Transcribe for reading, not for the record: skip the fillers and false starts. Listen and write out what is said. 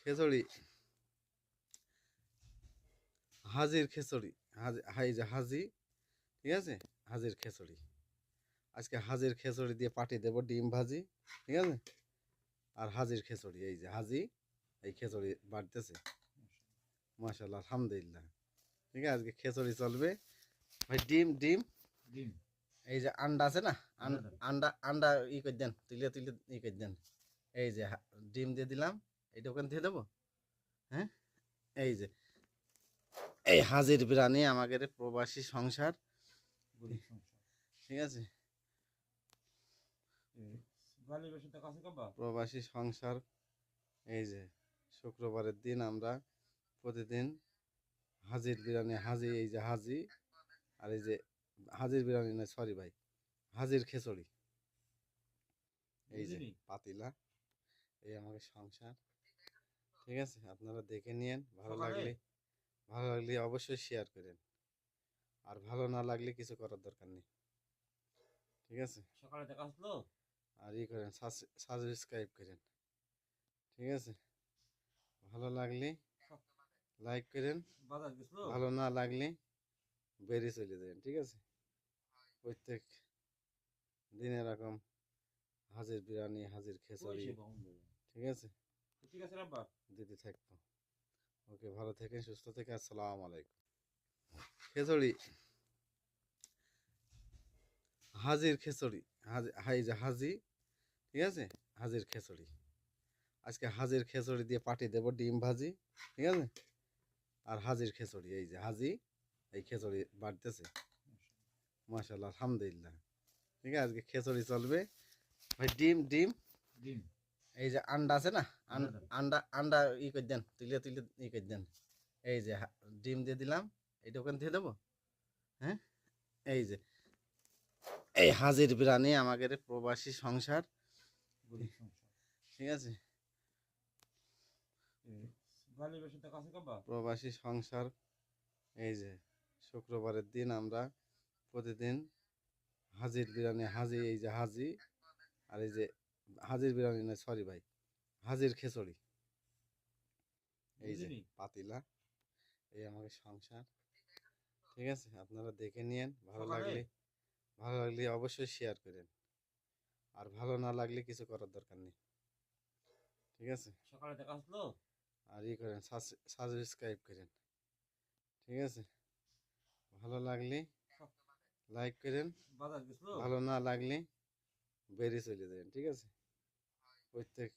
খিচুড়ি, হাজির খিচুড়ি, হাই যে হাজি, ঠিক আছে, হাজির খিচুড়ি। আজকে হাজির খিচুড়ি দিয়ে পাটি দেব, ডিম ভাজি, ঠিক আছে, আর হাজির খিচুড়ি, এই যে হাজি, এই খিচুড়ি বাড়তেছে, মাশাআল্লাহ, আলহামদুলিল্লাহ। ঠিক আছে, আজকে খিচুড়ি চলবে ভাই। ডিম ডিম ডিম এই যে আন্ডা আছে না, আন্ডা আন্ডা ই করে দেন, তুলে তুলে ই করে দেন। এই যে ডিম দিয়ে দিলাম, এইটা ওখানে দিয়ে দেবো। হ্যাঁ, এই যে এই হাজির বিরিয়ানি আমাদের প্রবাসী সংসার, গরিব সংসার। ঠিক আছে, গালি বেশি টাকা আছে কাবা। প্রবাসী সংসার। এই যে শুক্রবারের দিন আমরা প্রতিদিন হাজির বিরিয়ানি, হাজি, এই যে হাজি, আর এই যে হাজির বিরিয়ানি না, সরি ভাই, হাজির খিচুড়ি, এই যে পাতিলা, এই আমাদের সংসার। ঠিক আছে, আপনারা দেখে নিয়েন, ভালো লাগলে অবশ্যই শেয়ার করেন, আর ভালো না লাগলে কিছু করার দরকার নেই। ঠিক আছে, সকালে দেখা আসলো। আর ই করেন, সাবস্ক্রাইব করেন। ঠিক আছে, ভালো লাগলে লাইক করেন, বাজার গেছিল। ভালো না লাগলে বেরিয়ে চলে যাবেন। ঠিক আছে, প্রত্যেক দিন এরকম হাজির বিরিয়ানি, হাজির খিচুড়ি, ঠিক আছে, ঠিক আছে রাব্বা। দিতে থাকবো। ওকে, ভালো থেকেন, সুস্থ থেকে, আসসালামু আলাইকুম। খিচুড়ি, হাজির খিচুড়ি, হাই যে হাজি, ঠিক আছে, হাজির খিচুড়ি। আজকে হাজির খিচুড়ি দিয়ে পাটি দেব, ডিম ভাজি, ঠিক আছে, আর হাজির খিচুড়ি, এই যে হাজি, এই খিচুড়ি বাড়তেছে, মাশাআল্লাহ, আলহামদুলিল্লাহ। ঠিক আছে, আজকে খিচুড়ি চলবে ভাই। ডিম ডিম ডিম এই যে আন্ডা আছে না, আন্ডা আন্ডা ই করে দেন, তুলে তুলে ই করে দেন। এই যে ডিম দিয়ে দিলাম, এইটা ওখানে দিয়ে দেবো। হ্যাঁ, এই যে এই হাজির বিরিয়ানি আমাদের প্রবাসী সংসার, গরিব সংসার। ঠিক আছে, গালি বেশি টাকা আছে কাবা। প্রবাসী সংসার। এই যে শুক্রবারের দিন আমরা প্রতিদিন হাজির বিরিয়ানি, হাজি, এই যে হাজি, আর এই যে হাজির বিরিয়ানি না, সরি ভাই, হাজির খিচুড়ি, এই যে পাতিলা, এই আমাদের সংসার। ঠিক আছে, আপনারা দেখে নিয়েন, ভালো লাগলে অবশ্যই শেয়ার করেন, আর ভালো না লাগলে কিছু করার দরকার নেই। ঠিক আছে, সকালে দেখা আসলো। আর ই করেন, সাবস্ক্রাইব করেন। ঠিক আছে, ভালো লাগলে লাইক করেন, বাজার গেছিল। ভালো না লাগলে বেরিয়ে চলে যাবেন। ঠিক আছে, প্রত্যেক